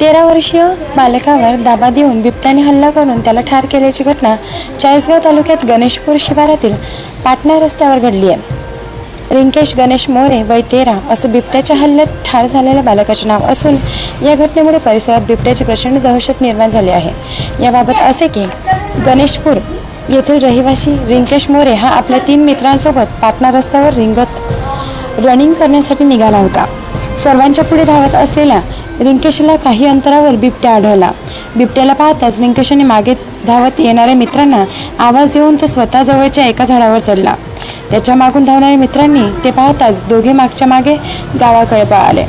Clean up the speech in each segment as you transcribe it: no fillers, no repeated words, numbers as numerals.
13 वर्षीय बालकावर दाबा देऊन बिबट्याने हल्ला करून त्याला ठार केल्याची घटना चाळीसगाव तालुक्यात गणेशपूर शिवारातील पाटणा रस्त्यावर घडली आहे। रिंकेश गणेश मोरे वय 13 असं बिबट्याच्या हल्ल्यात ठार झालेल्या बालकाचे नाव असून या घटनेमुळे परिसरात बिबट्याची प्रचंड दहशत निर्माण झाली आहे। याबाबत असे की गणेशपूर येथील रहिवासी रिंकेश मोरे हा आपल्या 3 मित्रांसोबत पाटणा रस्त्यावर रनिंग करण्यासाठी निघाला होता। सर्वांच्या पुढे धावत असलेल्या रिंकेशला काही अंतरावर बिबट्या आढळला। बिबट्याला पाहताच रिंकेशने मागे धावत येणाऱ्या मित्रांना आवाज देऊन तो स्वतः जवळच्या एका झाडावर चढला। त्याच्या मागून धावणाऱ्या मित्रांनी ते पाहताच दोघे मागच्या मागे गावाकडे पळाले।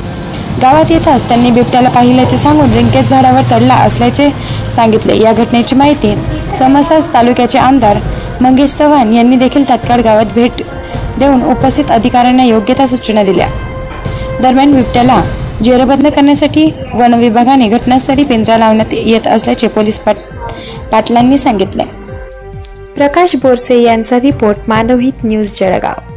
गावात येताच त्यांनी बिबट्याला पाहिल्याचे सांगून रिंकेश झाडावर चढला असल्याचे सांगितले। या घटनेची माहिती समसाज तालुक्याचे आमदार मंगेश चव्हाण यांनी देखील तात्काळ गावात भेट देऊन उपस्थित अधिकाऱ्यांना योग्य त्या सूचना दिल्या। दरम्यान बिबट्याला जेरबंद करण्यासाठी वन विभागाने घटनास्थळी पिंजरा लावण्यात येत असल्याचे पोलीस पाटलांनी सांगितले। प्रकाश बोरसे यांचा रिपोर्ट, मानवहित न्यूज, जळगाव।